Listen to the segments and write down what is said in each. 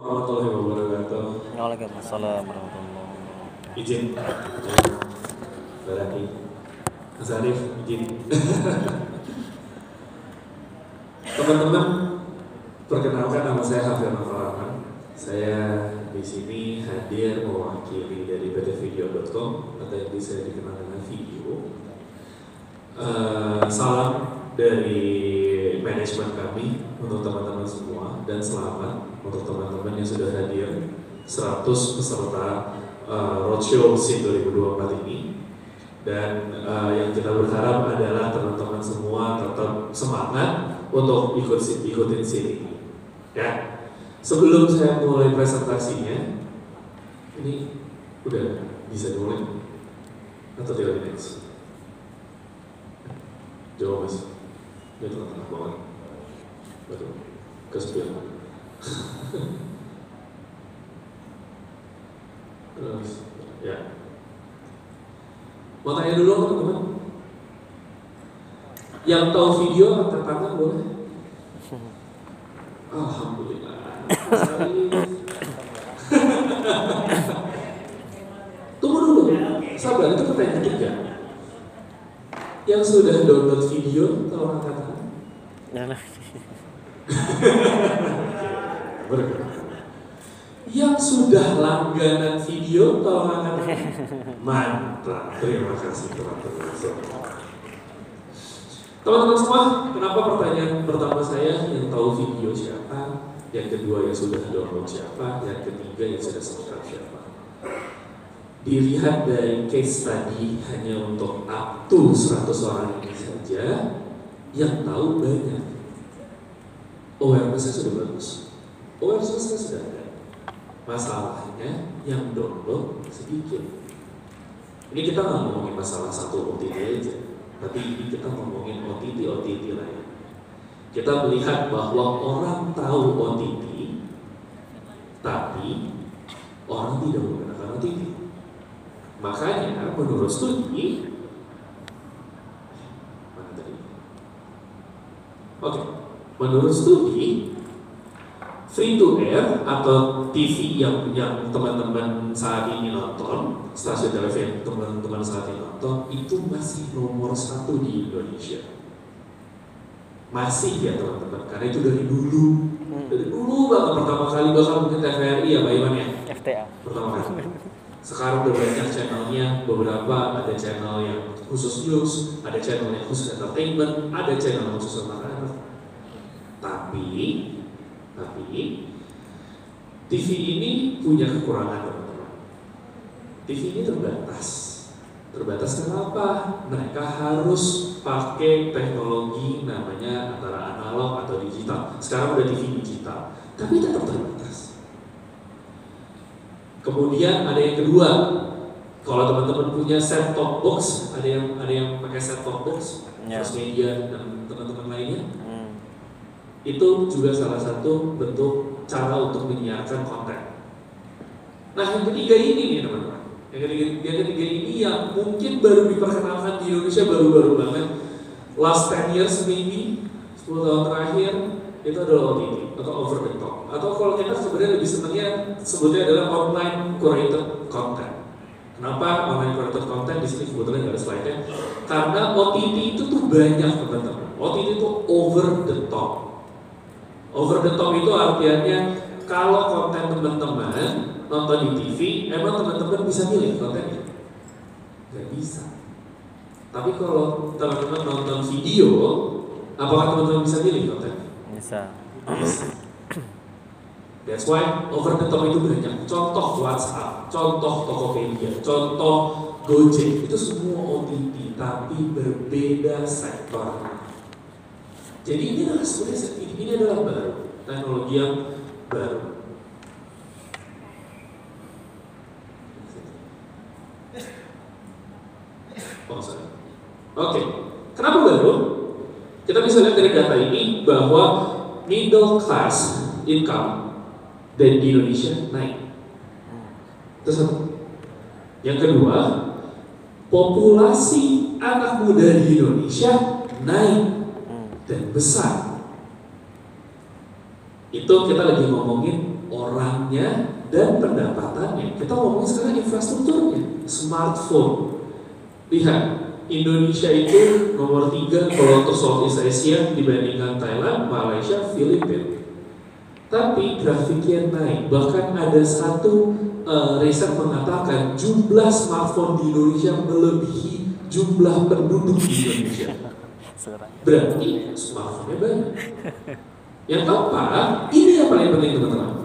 warahmatullahi wabarakatuh. Waalaikumsalam warahmatullahi wabarakatuh. Izin, berarti Mas Arif, izin. Teman-teman, perkenalkan nama saya Hafir Rahman. Saya di sini hadir mewakili dari ptvideo.com atau yang bisa dikenal dengan video. Salam dari manajemen kami untuk teman-teman semua dan selamat untuk teman-teman yang sudah hadir 100 peserta Roadshow SIN 2024 ini. Dan yang kita berharap adalah teman-teman semua tetap semangat untuk ikutin SIN ini. Ya, sebelum saya mulai presentasinya, ini udah bisa dimulai atau tidak next? Jawab mas. Dia tengah-tengah banget. Betul. Kesepian. Terus, ya. Mau tanya dulu teman-teman. Yang tahu video angkat tangan boleh? Alhamdulillah. Tunggu dulu. Sabar, itu pertanyaan ketiga. Yang sudah download video, tolong angkat tangan. Yang sudah langganan video, tolong angkat tangan. Mantap, terima kasih teman-teman. Teman-teman semua, kenapa pertanyaan pertama saya yang tahu video siapa, yang kedua yang sudah download siapa, yang ketiga yang sudah subscribe siapa? Dilihat dari case tadi hanya untuk up to 100 orang ini saja, yang tahu banyak. Awareness-nya sudah bagus, awareness-nya sudah ada. Masalahnya yang download sedikit. Ini kita nggak ngomongin masalah satu OTT aja, tapi ini kita ngomongin OTT lain. Kita melihat bahwa orang tahu OTT, tapi orang tidak menggunakan OTT. Makanya menurut studi, mana tadi? Oke, menurut studi, free to air atau TV yang teman-teman saat ini nonton, stasiun televisi teman-teman saat ini nonton, itu masih nomor 1 di Indonesia. Masih ya teman-teman, karena itu dari dulu banget, pertama kali bahkan mungkin TVRI ya Pak Iman ya? FTA. Pertama kali. Sekarang udah banyak channelnya, beberapa ada channel yang khusus news, ada channel yang khusus entertainment, ada channel yang khusus anak-anak. Tapi TV ini punya kekurangan teman-teman. TV ini terbatas. Terbatas kenapa? Mereka harus pakai teknologi namanya antara analog atau digital. Sekarang udah TV digital, tapi tetap terbatas. Kemudian ada yang kedua, kalau teman-teman punya set top box, ada yang pakai set top box, First Media dan teman-teman lainnya, itu juga salah satu bentuk cara untuk menyiarkan konten. Nah yang ketiga ini nih teman-teman, yang ketiga ini yang mungkin baru diperkenalkan di Indonesia baru-baru banget, last 10 years maybe, 10 tahun terakhir, itu adalah OTT atau over the top, atau kalau kita sebenarnya lebih senangnya sebutnya adalah online curated content. Kenapa online curated content? Di sini sebetulnya nggak ada slide-nya, karena OTT itu tuh banyak teman-teman. OTT itu over the top. Over the top itu artinya kalau konten teman-teman nonton di TV, emang teman-teman bisa milih kontennya? Nggak bisa. Tapi kalau teman-teman nonton video, apakah teman-teman bisa milih kontennya? Bisa. That's why over the top itu banyak. Contoh WhatsApp, contoh Tokopedia, contoh Gojek, itu semua OTT tapi berbeda sektor. Jadi ini adalah sebenarnya ini adalah baru, teknologi yang baru. Oke, kenapa baru? Kita bisa lihat dari data ini bahwa middle class income dan di Indonesia naik. Itu satu. Yang kedua, populasi anak muda di Indonesia naik dan besar. Itu kita lagi ngomongin orang penggunaannya dan pendapatannya. Kita ngomongin sekarang infrastrukturnya, smartphone. Lihat, Indonesia itu nomor 3 kalau untuk Southeast Asia dibandingkan Thailand, Malaysia, Filipina. Tapi grafiknya naik, bahkan ada satu riset mengatakan jumlah smartphone di Indonesia melebihi jumlah penduduk di Indonesia. Berarti smartphone-nya banyak. Yang keempat, ini yang paling penting teman-teman.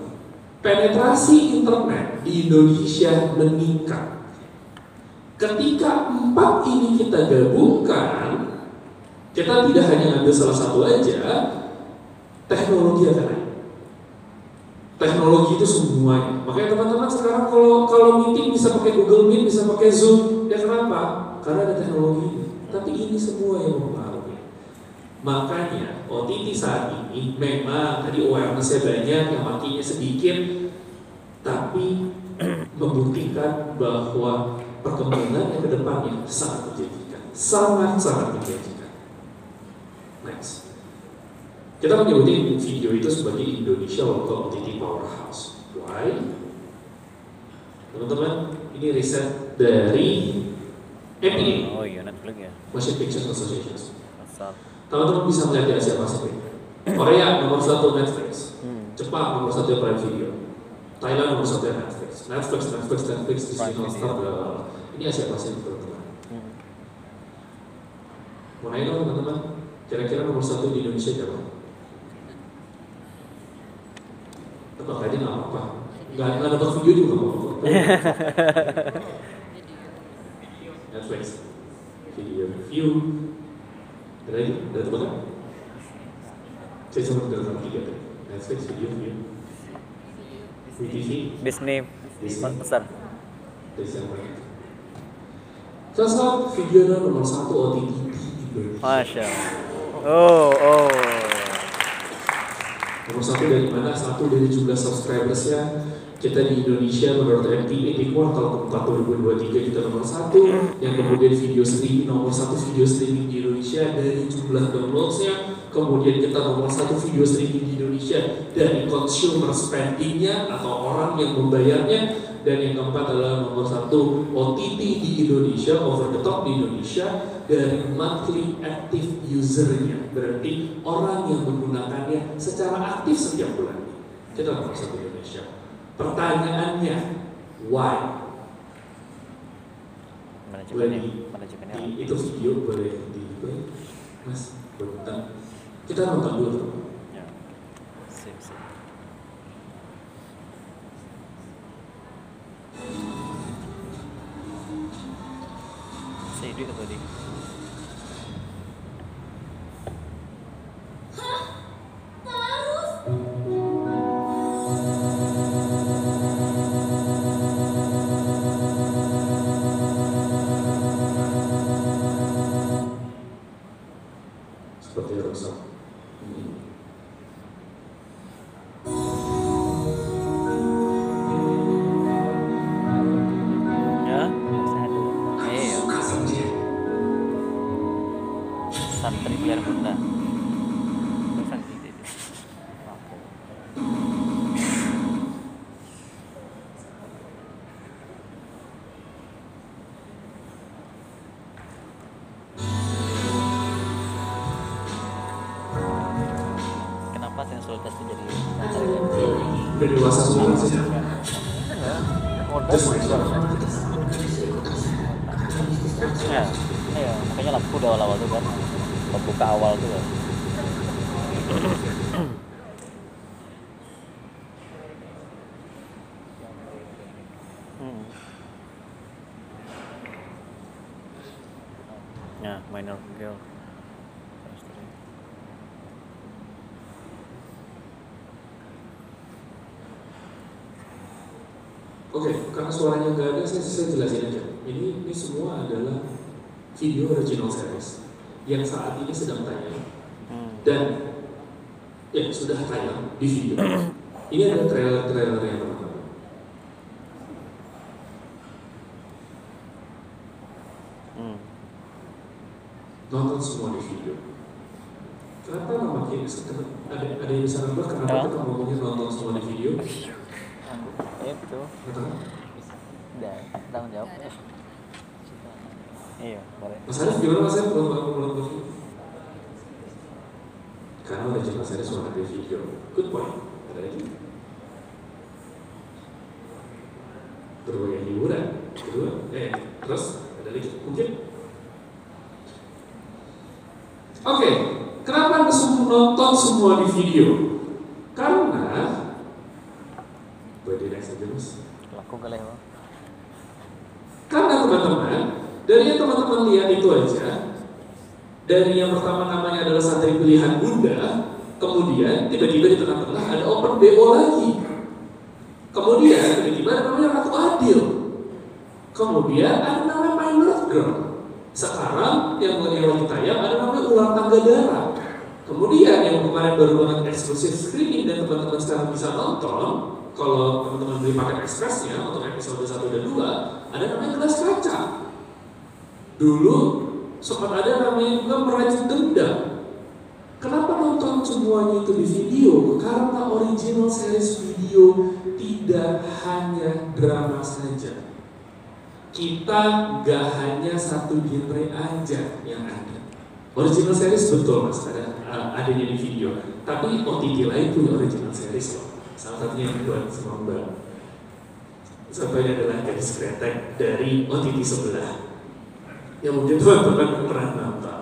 Penetrasi internet di Indonesia meningkat. Ketika 4 ini kita gabungkan, kita tidak hanya ngambil salah satu aja, teknologi akan naik. Teknologi itu semuanya. Makanya teman-teman sekarang kalau meeting bisa pakai Google Meet, bisa pakai Zoom. Ya kenapa? Karena ada teknologi. Tapi ini semua yang mempengaruhi. Makanya OTT saat ini memang tadi awareness-nya banyak, yang makinya sedikit, tapi membuktikan bahwa perkembangan yang ke depannya sangat menjanjikan. Sangat-sangat menjanjikan. Next. Kita menyebutin video itu sebagai Indonesia Local OTT Powerhouse. Why? Teman-teman, ini riset dari MPA. Oh iya, Netflix ya. Motion Picture Association. Asal. Teman-teman bisa melihat di Asia Pasifik. Korea nomor 1 Netflix. Jepang nomor 1 Prime Video. Thailand nomor 1 Netflix. Netflix, Disney Hotstar. Ini Asia Pasifik teman-teman. Mau nanya dong teman-teman, kira-kira nomor 1 di Indonesia siapa? Tebak aja nggak apa-apa. Nggak dapat video juga nggak apa-apa. Netflix, video review. Ada lagi? Ada tebakan? Saya cuma dengar 3 tuh. Netflix, video review. VTV. Disney. Besar. Disney yang banyak. Salah video nomor 1 OTT di Indonesia. Masya Allah. Oh. Nomor 1 dari mana? 1 dari jumlah subscribersnya. Kita di Indonesia menurut MPA di kuartal keempat 2023 kita nomor 1. Yang kemudian video streaming nomor 1 video streaming di Indonesia dari jumlah downloadsnya. Kemudian kita nomor 1 video streaming di Indonesia dari consumer spendingnya atau orang yang membayarnya. Dan yang keempat adalah nomor 1 OTT di Indonesia, over the top di Indonesia dari monthly active usernya, berarti orang yang menggunakannya secara aktif setiap bulan. Kita nomor 1 Indonesia. Pertanyaannya, why? Manajemennya. Itu video boleh di play, Mas. Bentar. Kita nonton dulu teman. Ya. Sip. Saya duit tadi. Seperti rusak. Santri biar bunda. Kenapa sensualitas itu jadi Udah dewasa semua sih. Ya, makanya lampu udah awal-awal tuh kan. Pembuka awal tuh kan. Ya, minor girl. Oke, karena suaranya nggak ada, saya jelasin aja. Ini semua adalah video original series yang saat ini sedang tayang dan ya sudah tayang di video. Ini ada trailer-trailernya teman-teman. Nonton semua di video. Kenapa nama kita ada yang bisa nambah? Kenapa kita ngomongin nonton semua di video? itu. Udah, tanggung jawab. Iya, boleh. Mas Arif gimana Mas Arif belum karena udah jelas ada suara video. Good point. Ada lagi? Berbagai hiburan. Kedua, terus ada lagi mungkin? Oke, kenapa nonton semua di video? Karena body next aja mas. Laku kali ya. Karena teman-teman, dari yang teman-teman lihat itu aja, dari yang pertama namanya adalah santri pilihan Bunda, kemudian tiba-tiba di tengah-tengah ada open BO lagi. Kemudian tiba-tiba ada namanya Ratu Adil. Kemudian ada namanya Pilot Girl. Sekarang yang lagi tayang ada namanya Ular Tangga Darah. Kemudian yang kemarin baru banget eksklusif screening dan teman-teman sekarang bisa nonton, kalau teman-teman beli paket ekspresnya untuk episode 1 dan 2, ada namanya Gelas Kaca. Dulu sempat ada namanya juga Merajut Dendam. Kenapa nonton semuanya itu di video? Karena original series video tidak hanya drama saja. Kita gak hanya satu genre aja yang ada. Original series betul mas, adanya di video. Tapi OTT lain punya original series loh. Salah satunya yang dibuat sama Mbak. Contohnya adalah Gadis Kretek dari OTT sebelah. Yang mungkin teman-teman pernah nonton.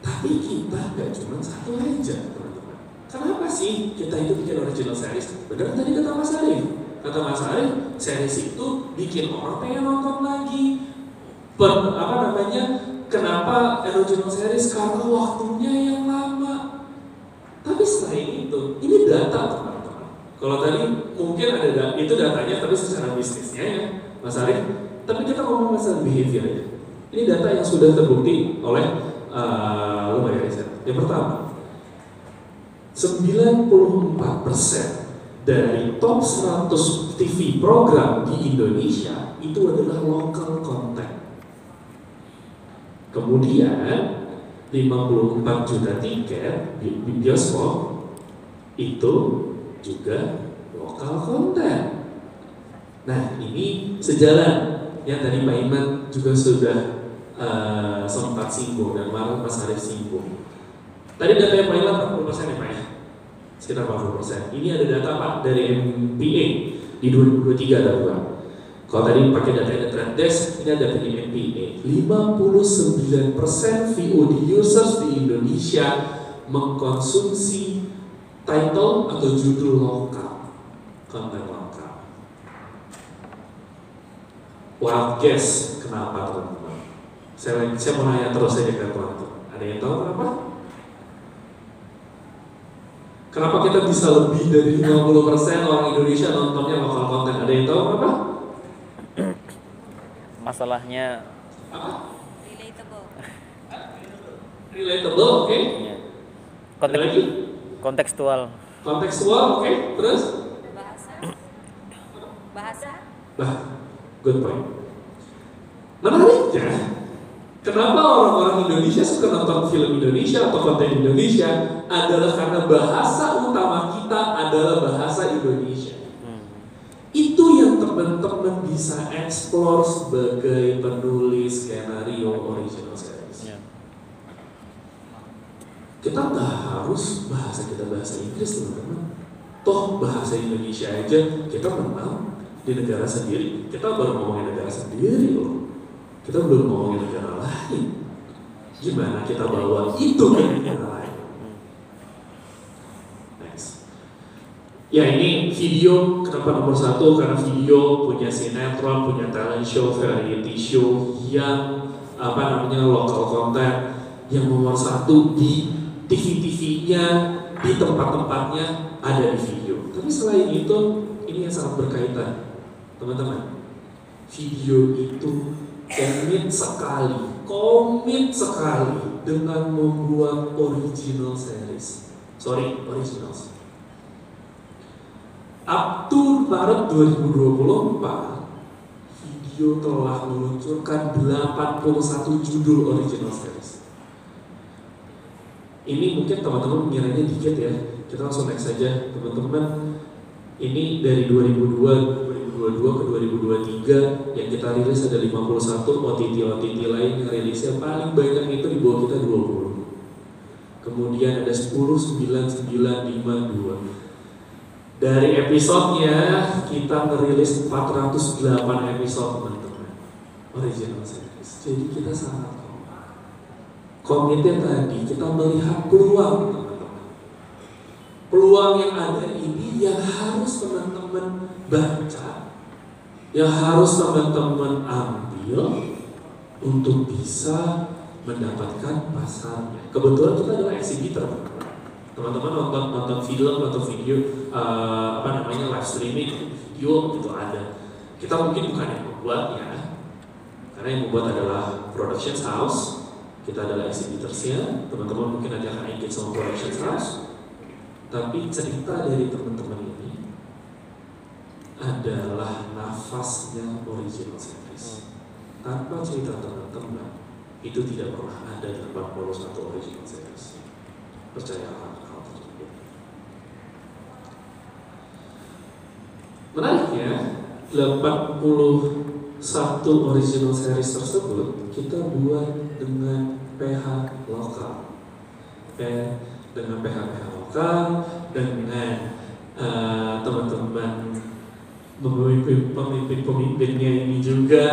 Tapi kita gak cuma satu aja teman-teman. Kenapa sih kita itu bikin original series? Benar tadi kata Mas Arif. Kata Mas Arif, series itu bikin orang pengen nonton lagi. Kenapa original series? Karena waktunya yang lama. Tapi selain itu, ini data teman-teman. Kalau tadi mungkin ada itu datanya, tapi secara bisnisnya ya, Mas Arif. Tapi kita ngomong masalah behavior ya. Ini data yang sudah terbukti oleh lembaga riset. Yang pertama, 94% dari top 100 TV program di Indonesia itu adalah local content. Kemudian 54 juta tiket di bioskop itu juga lokal konten. Nah ini sejalan yang tadi Pak Iman juga sudah sempat singgung dan Mas Arif singgung. Tadi data yang Pak Iman 40% ya Pak ya? Sekitar 40%. Ini ada data Pak dari MPA di 2023 ada Pak. Kalau tadi pakai data dari Trend Desk, ini ada dari MPA. 59% VOD users di Indonesia mengkonsumsi title atau judul lokal, konten lokal. Wild guess, kenapa teman-teman? Saya mau nanya terus aja ke teman-teman. Ada yang tahu kenapa? Kenapa kita bisa lebih dari 50% orang Indonesia nontonnya lokal konten? Ada yang tahu kenapa? Masalahnya apa? Relatable. Relatable, oke. Okay. Ya. Kontekstual. Kontekstual, oke. Okay. Terus? Bahasa. Good point. Menariknya, kenapa orang-orang Indonesia suka nonton film Indonesia atau konten Indonesia adalah karena bahasa utama kita adalah bahasa Indonesia. Itu yang teman-teman bisa explore sebagai penulis skenario original series. Kita nggak harus bahasa Inggris teman-teman. Toh bahasa Indonesia aja kita menang di negara sendiri. Kita baru ngomongin negara sendiri loh. Kita belum ngomongin negara lain. Gimana kita bawa itu ke negara lain? Ya ini video kenapa nomor 1? Karena video punya sinetron, punya talent show, variety show yang lokal content yang nomor 1 di TV-TV-nya, di tempat-tempatnya ada di video. Tapi selain itu, ini yang sangat berkaitan, teman-teman. Video itu komit sekali dengan membuat original series. Originals. Up to Maret 2024, video telah meluncurkan 81 judul original series. Ini mungkin teman-teman mengiranya dikit ya. Kita langsung next saja, teman-teman. Ini dari 2022 ke 2023 yang kita rilis ada 51, OTT lain yang rilisnya paling banyak itu di bawah kita 20. Kemudian ada 10, 9, 9, 5, 2. Dari episodenya kita merilis 408 episode teman-teman, original series. Jadi kita sangat komited tadi, kita melihat peluang teman-teman. Peluang yang ada ini yang harus teman-teman baca, yang harus teman-teman ambil untuk bisa mendapatkan pasarnya. Kebetulan kita adalah exhibitor. Teman-teman nonton film atau video live streaming video gitu ada. Kita mungkin bukan yang membuatnya, karena yang membuat adalah production house. Kita adalah exhibitorsnya. Teman-teman mungkin nanti akan engage sama production house. Tapi cerita dari teman-teman ini adalah nafasnya original series. Tanpa cerita teman-teman itu tidak pernah ada 81 original series. Percayalah. Menariknya, 81 original series tersebut kita buat dengan PH lokal, dengan PH lokal, dengan teman-teman pemimpin-pemimpinnya ini juga.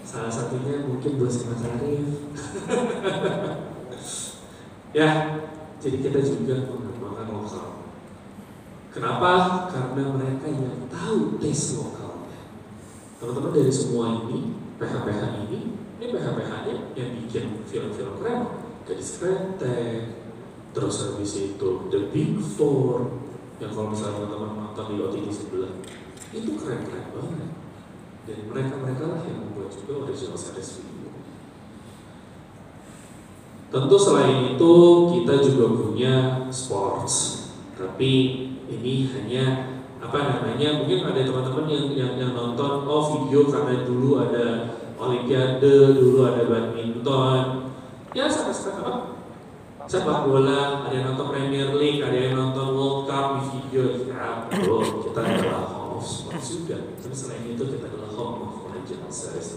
Salah satunya mungkin Bos Mas Arif. Ya, jadi kita juga mengembangkan lokal. Kenapa? Karena mereka yang tahu taste lokalnya. Teman-teman dari semua ini, PH-PH ini PH-PH-nya yang bikin film-film keren. Gadis Kretek, terus habis itu The Big Four, yang kalau misalnya teman-teman nonton di OTT sebelah, itu keren-keren banget. Dan mereka lah yang membuat juga original series video. Tentu selain itu kita juga punya sports, tapi ini hanya mungkin ada teman-teman yang nonton video karena dulu ada Olimpiade, dulu ada badminton, ya sepak bola, ada yang nonton Premier League, ada yang nonton World Cup di video. Ya bro, kita adalah home of sports juga. Tapi selain itu kita adalah home of original series.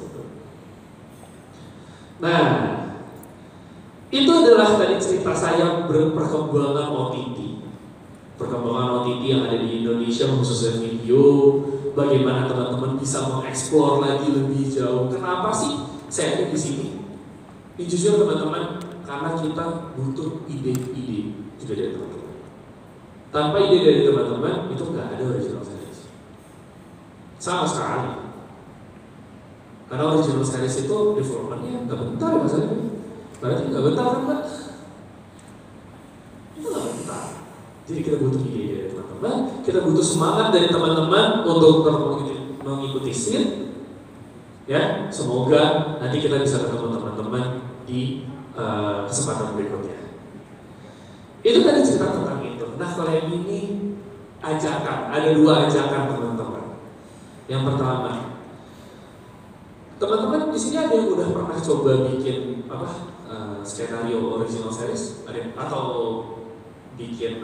Nah, itu adalah tadi cerita saya berperkembangan OTT. Perkembangan OTT yang ada di Indonesia khususnya video, bagaimana teman-teman bisa mengeksplor lagi lebih jauh. Kenapa sih saya ada di sini? Ini jujur teman-teman, karena kita butuh ide-ide juga dari teman-teman. Tanpa ide dari teman-teman itu nggak ada original series sama sekali. Karena original series itu developmentnya nggak bentar ya Mas Arif. Berarti nggak bentar kan Mbak? Itu nggak bentar. Jadi kita butuh ide dari teman-teman, kita butuh semangat dari teman-teman untuk mengikuti scene. Ya, semoga nanti kita bisa ketemu teman-teman di kesempatan berikutnya. Itu tadi cerita tentang itu. Nah, kalau yang ini ajakan, ada 2 ajakan teman-teman. Yang pertama, teman-teman di sini ada yang udah pernah coba bikin skenario original series, atau bikin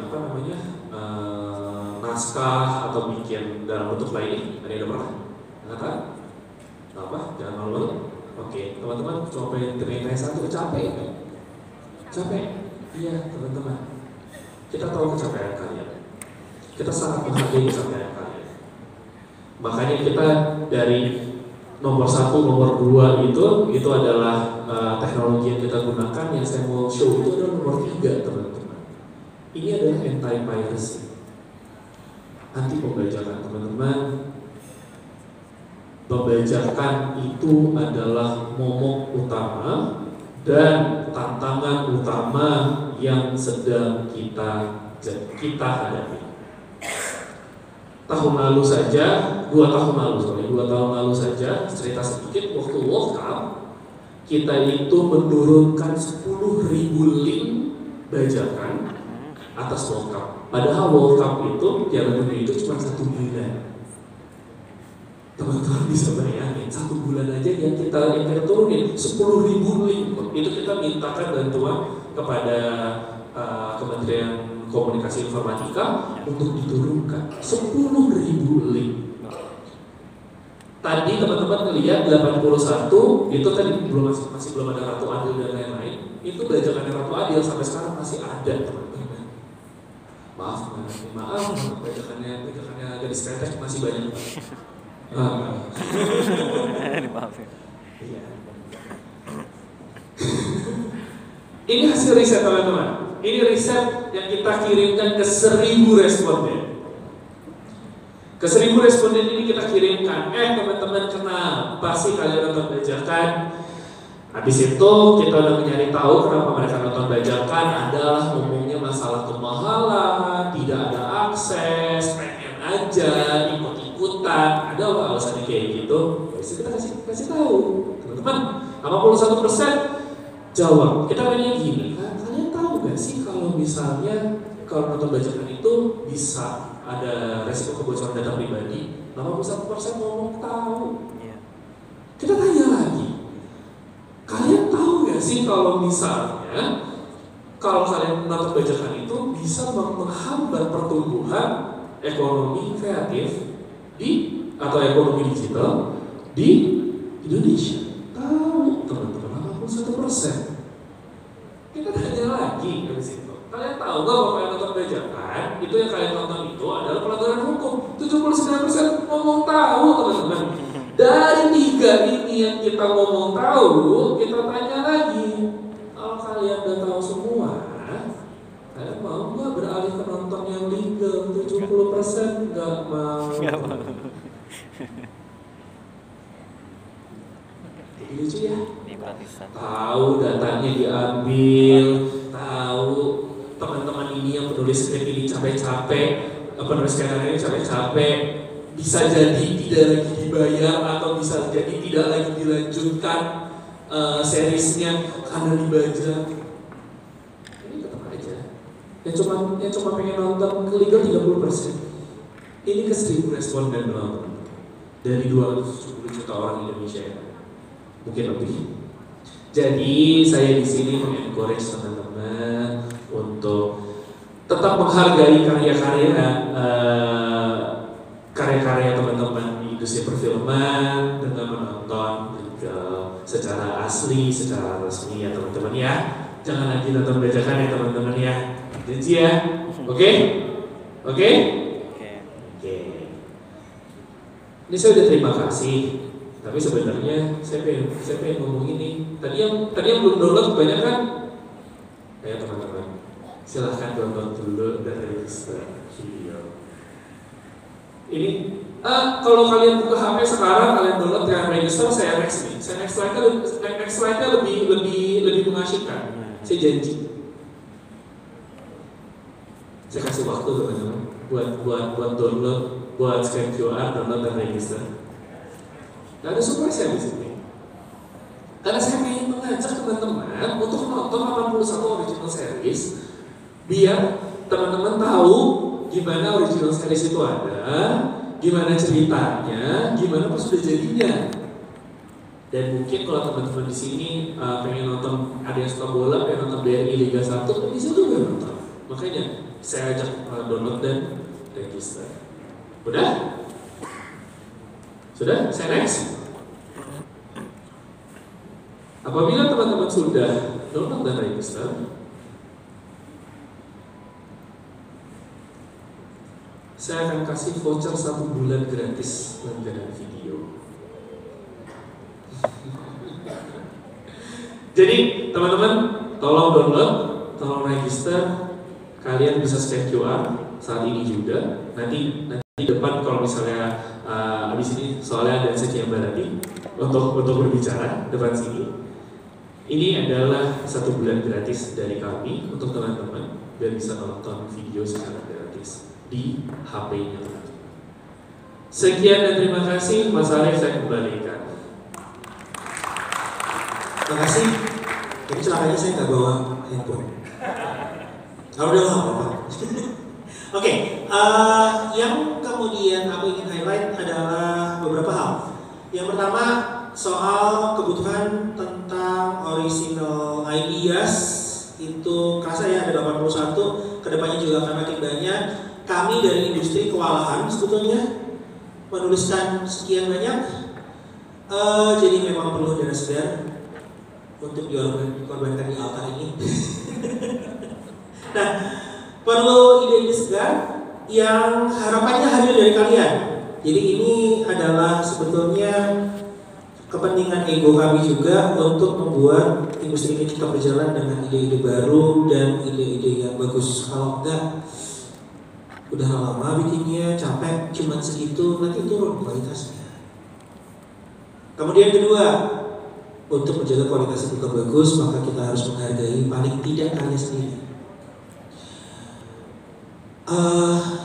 naskah atau bikin dalam bentuk lain? Ada yang udah pernah? Nggak tahu? Apa? Jangan malu. Oke, teman-teman coba pengen satu, capek kan? Capek? Iya teman-teman. Kita tahu kecapean kalian. Kita sangat menghargai kecapean kalian. Makanya kita dari nomor 1, nomor 2 itu adalah teknologi yang kita gunakan. Yang saya mau show itu adalah nomor 3 teman-teman. Ini adalah anti-piracy, anti pembajakan teman-teman. Pembajakan itu adalah momok utama dan tantangan utama yang sedang kita hadapi. Tahun lalu saja, 2 tahun lalu saja, cerita sedikit, waktu World Cup kita itu menurunkan 10.000 link bajakan atas World Cup. Padahal World Cup itu, Piala Dunia itu cuma 1 bulan. Teman-teman bisa bayangin, 1 bulan aja yang kita turunin 10.000 link. Itu kita mintakan bantuan kepada Kementerian komunikasi informatika untuk diturunkan 10.000 link. Tadi teman-teman ngelihat 81 itu tadi masih belum ada Ratu Adil dan lain-lain. Itu bajakannya Ratu Adil sampai sekarang masih ada teman-teman. Maaf bajakannya gadis kretek masih banyak. Maaf ya. Iya. Ini hasil riset teman-teman. Ini riset yang kita kirimkan ke 1.000 responden. Ke 1.000 responden ini kita kirimkan, teman-teman kenapa sih kalian nonton bajakan? Habis itu kita udah mencari tahu kenapa mereka nonton bajakan adalah ngomongnya masalah kemahalan, tidak ada akses, pengen aja, ikut-ikutan, ada alasannya kayak gitu. Jadi kita kasih tahu, teman-teman, 81% jawab. Kita nanya gini, kalian tahu gak sih kalau misalnya kalau nonton bajakan itu bisa ada resiko kebocoran data pribadi? 81% ngomong tahu. Kita tanya lagi, kalian tahu gak sih kalau misalnya kalau kalian nonton bajakan itu bisa menghambat pertumbuhan ekonomi kreatif atau ekonomi digital di Indonesia? Tahu teman-teman, 81%. Kita tanya lagi dari situ, kalian tahu nggak kalau kalian nonton bajakan itu yang kalian tonton itu adalah pelanggaran hukum? 79% ngomong tahu teman-teman. Dari 3 ini yang kita ngomong tahu, kita tanya lagi, kalau kalian udah tahu semua, kalian mau nggak beralih ke nonton yang legal? 70% nggak mau. Lucu ya? Tahu datanya diambil, tahu teman-teman ini yang penulis skrip ini capek-capek, penulis skenario ini capek-capek, bisa jadi tidak lagi dibayar atau bisa jadi tidak lagi dilanjutkan seriesnya karena dibajak. Ini tetap aja. Yang cuma pengen nonton ke legal 30%. Ini ke 1.000 responden menonton dari 270 juta orang Indonesia ya. Mungkin lebih. Jadi saya di sini mengencourage teman-teman untuk tetap menghargai karya-karya teman-teman di industri perfilman dengan menonton secara asli, secara resmi ya teman-teman ya. Jangan lagi nonton bajakan ya teman-teman ya. Janji ya. Oke? Ini saya udah terima kasih. Tapi sebenarnya saya pengen ngomong ini. Tadi yang belum download banyak kan? Ayo teman-teman, silahkan download dulu dan register video. Ini kalau kalian buka HP sekarang, kalian download dan register, saya next nih. Saya next slide-nya lebih mengasyikkan. Saya janji. Saya kasih waktu teman-teman buat download, buat scan QR, download dan register. Gak ada surprise ya di sini. Karena saya ingin mengajak teman-teman untuk nonton 81 original series, biar teman-teman tahu gimana original series itu ada, gimana ceritanya, gimana pas sudah jadinya. Dan mungkin kalau teman-teman di sini pengen nonton, ada yang suka bola, pengen nonton BRI Liga 1, bisa juga nonton. Makanya saya ajak download dan register. Udah? Sudah? Saya next. Apabila teman-teman sudah download dan register, saya akan kasih voucher 1 bulan gratis langganan video. Jadi teman-teman tolong download, tolong register. Kalian bisa scan QR saat ini juga. Nanti depan kalau misalnya habis ini soalnya ada sekian berarti untuk berbicara depan sini. Ini adalah 1 bulan gratis dari kami untuk teman-teman biar bisa nonton video secara gratis di HP-nya teman-teman. Sekian dan terima kasih. Mas Arif, saya kembalikan. Terima kasih. Ini celakanya saya nggak bawa handphone. Kalau udah nggak apa-apa. Oke, yang kemudian aku ingin highlight adalah beberapa hal. Yang pertama soal kebutuhan tentang original ideas itu kerasa ya ada 81, kedepannya juga juga akan makin banyak. Kami dari industri kewalahan sebetulnya menuliskan sekian banyak. Jadi memang perlu dana segar untuk dikorbankan di altar ini. Nah, perlu ide-ide segar yang harapannya hadir dari kalian. Jadi ini adalah sebetulnya kepentingan ego kami juga untuk membuat industri ini tetap berjalan dengan ide-ide baru dan ide-ide yang bagus. Kalau enggak, udah lama bikinnya, capek, cuman segitu, nanti turun kualitasnya. Kemudian kedua, untuk menjaga kualitas itu bagus, maka kita harus menghargai paling tidak karya sendiri.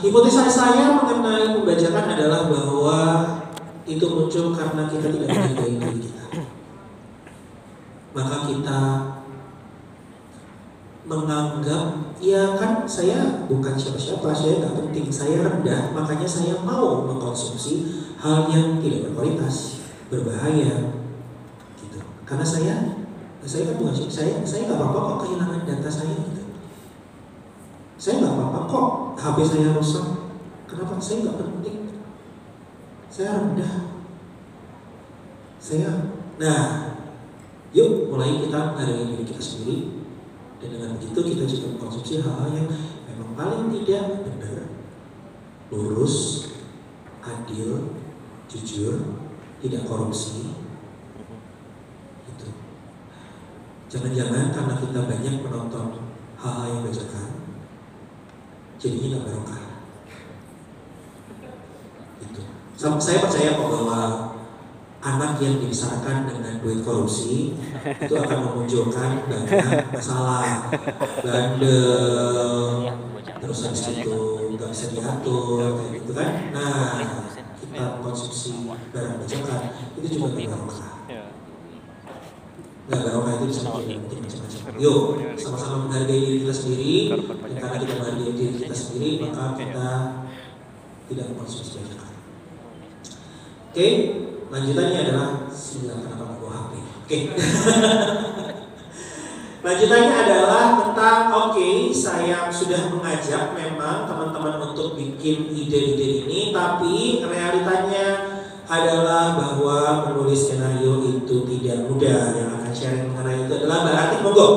Hipotesa saya mengenai pembajakan adalah bahwa itu muncul karena kita tidak menghargai diri kita. Maka kita menganggap, ya kan saya bukan siapa-siapa, saya nggak penting, saya rendah, makanya saya mau mengkonsumsi hal yang tidak berkualitas, berbahaya, gitu. Karena saya kan bukan saya nggak apa-apa kok kehilangan data saya, gitu. Saya nggak apa-apa kok HP saya rusak, kenapa? Saya nggak penting. Saya rendah. Nah, yuk mulai kita menghargai diri kita sendiri. Dan dengan begitu kita juga mengkonsumsi hal-hal yang memang paling tidak benar, lurus, adil, jujur, tidak korupsi. Gitu. Jangan-jangan karena kita banyak menonton hal-hal yang bajakan, jadinya nggak barokah. Saya percaya kok bahwa anak yang dibesarkan dengan duit korupsi itu akan memunculkan banyak masalah, bandel, terus habis itu nggak bisa diatur, kayak gitu kan. Nah, kita konsumsi barang bajakan itu juga nggak barokah. Nggak barokah itu bisa bikin macam-macam. Yuk, sama-sama menghargai diri kita sendiri. Dan karena kita menghargai diri kita sendiri, maka kita tidak mengkonsumsi bajakan. Oke, lanjutannya adalah silakan apa bawa HP. Oke. Lanjutannya adalah tentang saya sudah mengajak memang teman-teman untuk bikin ide-ide ini, tapi realitanya adalah bahwa menulis skenario itu tidak mudah. Yang akan sharing mengenai itu adalah Mbak Atik, monggo.